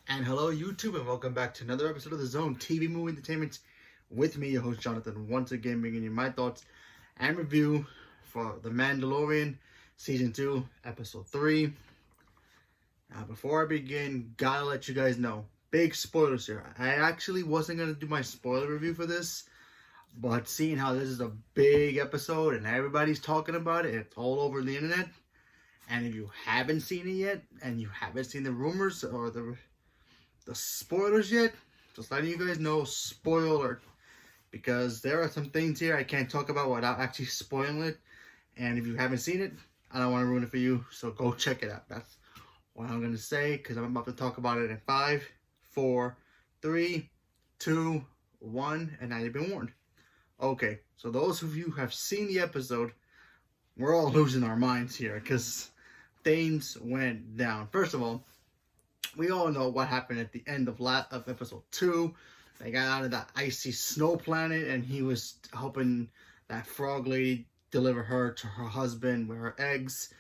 And hello YouTube, and welcome back to another episode of the Zone TV Movie Entertainment with me, your host Jonathan, once again bringing you my thoughts and review for The Mandalorian Season 2, Episode 3. Now before I begin, gotta let you guys know, big spoilers here. I actually wasn't going to do my spoiler review for this, but seeing how this is a big episode and everybody's talking about it, it's all over the internet. And if you haven't seen it yet, and you haven't seen the rumors or the spoilers yet, just letting you guys know, spoiler, because there are some things here I can't talk about without actually spoiling it. And if you haven't seen it, I don't want to ruin it for you, so go check it out. That's what I'm gonna say, because I'm about to talk about it in 5, 4, 3, 2, 1, and now you've been warned. Okay, so those of you who have seen the episode, we're all losing our minds here because things went down. First of all, we all know what happened at the end of episode 2. They got out of that icy snow planet, and he was helping that frog lady deliver her to her husband with her eggs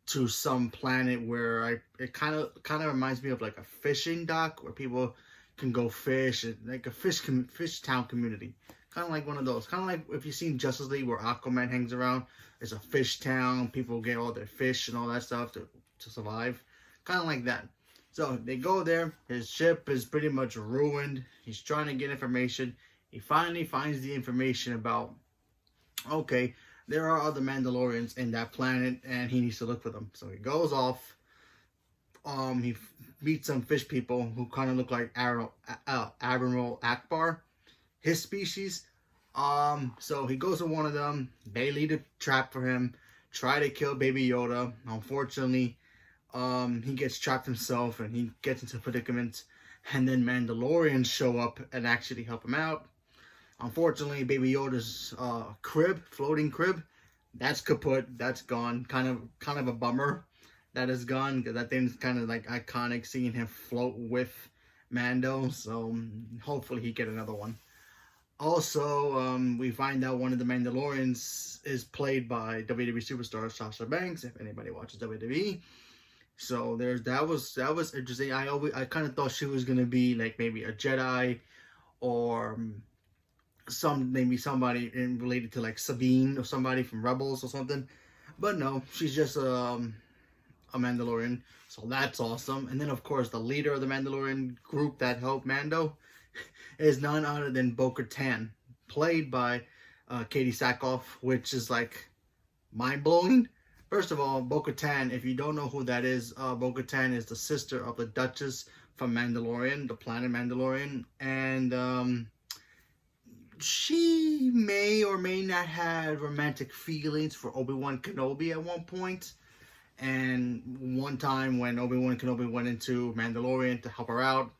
to some planet where it kind of reminds me of like a fishing dock where people can go fish, like a fish town community. Kind of like one of those. Kind of like if you've seen Justice League where Aquaman hangs around. It's a fish town. People get all their fish and all that stuff to survive. Kind of like that. So they go there. His ship is pretty much ruined. He's trying to get information. He finally finds the information about, okay, there are other Mandalorians in that planet and he needs to look for them. So he goes off. He meets some fish people who kind of look like Admiral Akbar, his species. So he goes to one of them. They lead a trap for him. Try to kill Baby Yoda. Unfortunately, he gets trapped himself and he gets into predicaments, and then Mandalorians show up and actually help him out. Unfortunately, Baby Yoda's floating crib, that's kaput, that's gone. Kind of a bummer that is gone, because that thing's kind of like iconic, seeing him float with Mando. So hopefully he get another one. Also, we find out one of the Mandalorians is played by WWE superstar Sasha Banks, if anybody watches WWE. So that was interesting. I kind of thought she was gonna be like maybe a Jedi, or maybe somebody related to like Sabine or somebody from Rebels or something. But no, she's just a Mandalorian. So that's awesome. And then of course the leader of the Mandalorian group that helped Mando is none other than Bo-Katan, played by Katie Sackhoff, which is like mind-blowing. First of all, Bo-Katan, if you don't know who that is, Bo-Katan is the sister of the Duchess from Mandalorian, the planet Mandalorian, and she may or may not have romantic feelings for Obi-Wan Kenobi at one point. And one time when Obi-Wan Kenobi went into Mandalorian to help her out,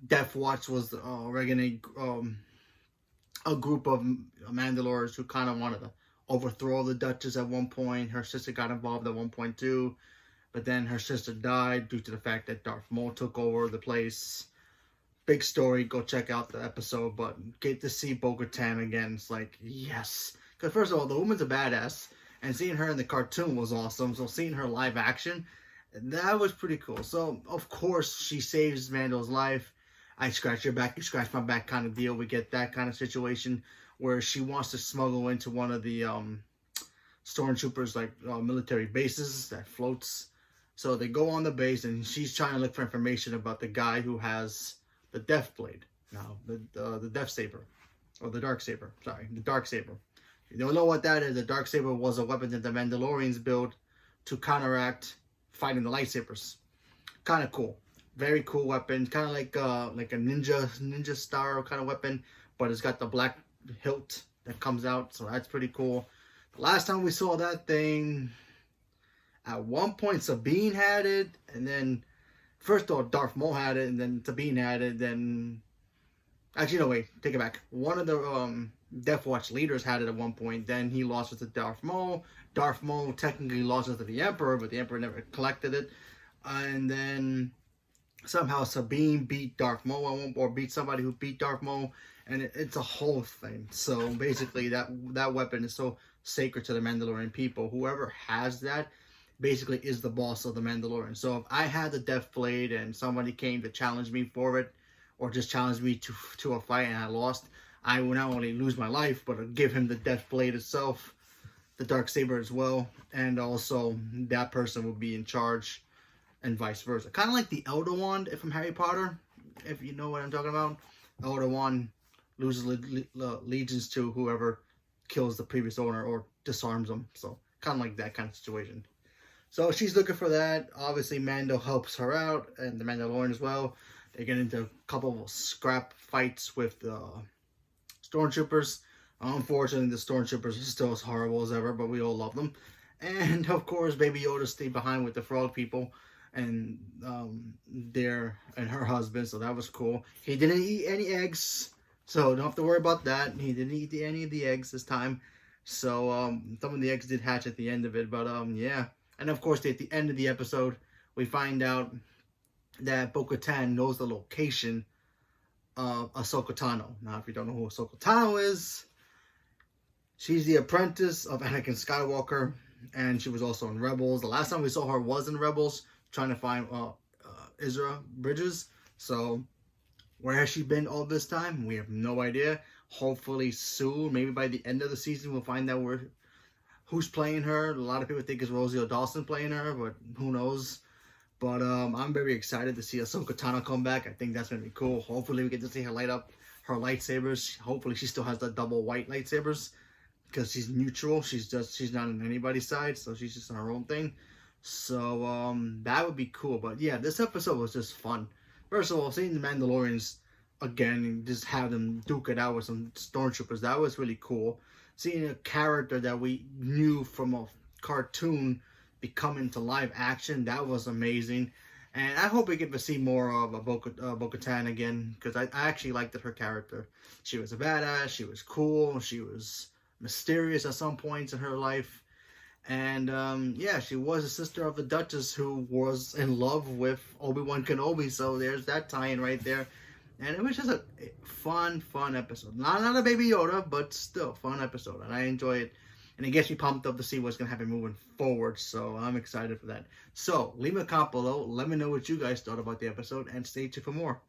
Death Watch was a group of Mandalorians who kind of wanted to overthrow the Duchess at one point. Her sister got involved at one point too, but then her sister died due to the fact that Darth Maul took over the place. Big story, go check out the episode, but get to see Bo-Katan again, it's like, yes. Because first of all, the woman's a badass, and seeing her in the cartoon was awesome, so seeing her live action, that was pretty cool. So, of course, she saves Mando's life. I scratch your back, you scratch my back kind of deal. We get that kind of situation where she wants to smuggle into one of the stormtroopers, like military bases that floats. So they go on the base, and she's trying to look for information about the guy who has the Death Blade. Now, the Death Saber, or the Dark Saber. Sorry, the Dark Saber. If you don't know what that is, the Dark Saber was a weapon that the Mandalorians built to counteract fighting the lightsabers. Kind of cool. Very cool weapon, kind of like a ninja star kind of weapon, but it's got the black hilt that comes out, so that's pretty cool. The last time we saw that thing, at one point Sabine had it, and then first of all Darth Maul had it, and then Sabine had it. Then actually no, wait, take it back. One of the Death Watch leaders had it at one point. Then he lost it to Darth Maul. Darth Maul technically lost it to the Emperor, but the Emperor never collected it. And then somehow Sabine beat Darth Maul, or beat somebody who beat Darth Maul, and it's a whole thing. So basically, that weapon is so sacred to the Mandalorian people. Whoever has that, basically is the boss of the Mandalorian. So if I had the Death Blade and somebody came to challenge me for it, or just challenge me to a fight and I lost, I would not only lose my life, but I'd give him the Death Blade itself, the dark saber as well, and also that person would be in charge, and vice versa. Kind of like the Elder Wand from Harry Potter, if you know what I'm talking about. Elder Wand loses allegiance to whoever kills the previous owner or disarms them. So kind of like that kind of situation. So she's looking for that. Obviously, Mando helps her out, and the Mandalorian as well. They get into a couple of scrap fights with the stormtroopers. Unfortunately, the stormtroopers are still as horrible as ever, but we all love them. And of course, Baby Yoda stayed behind with the frog people and and her husband. So that was cool. He didn't eat any eggs, so don't have to worry about that. He didn't eat any of the eggs this time. So some of the eggs did hatch at the end of it, but yeah. And of course, at the end of the episode, we find out that Bo-Katan knows the location of Ahsoka Tano. Now, if you don't know who Ahsoka Tano is, she's the apprentice of Anakin Skywalker, and she was also in Rebels. The last time we saw her was in Rebels, trying to find Ezra Bridges. So, where has she been all this time? We have no idea. Hopefully soon, maybe by the end of the season, we'll find out who's playing her. A lot of people think it's Rosario Dawson playing her, but who knows? But I'm very excited to see Ahsoka Tano come back. I think that's going to be cool. Hopefully we get to see her light up her lightsabers. Hopefully she still has the double white lightsabers, because she's neutral. She's not on anybody's side, so she's just on her own thing. So that would be cool. But yeah, this episode was just fun. First of all, seeing the Mandalorians again and just have them duke it out with some stormtroopers, that was really cool. Seeing a character that we knew from a cartoon become into live action, that was amazing. And I hope we get to see more of Bo-Katan again, because I actually liked her character. She was a badass, she was cool, she was mysterious at some points in her life. And yeah, she was a sister of the Duchess who was in love with Obi-Wan Kenobi, so there's that tie-in right there. And it was just a fun episode. Not a Baby Yoda, but still fun episode, and I enjoy it. And it gets me pumped up to see what's going to happen moving forward. So I'm excited for that. So leave a comment below. Let me know what you guys thought about the episode. And stay tuned for more.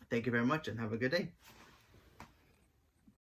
Thank you very much and have a good day.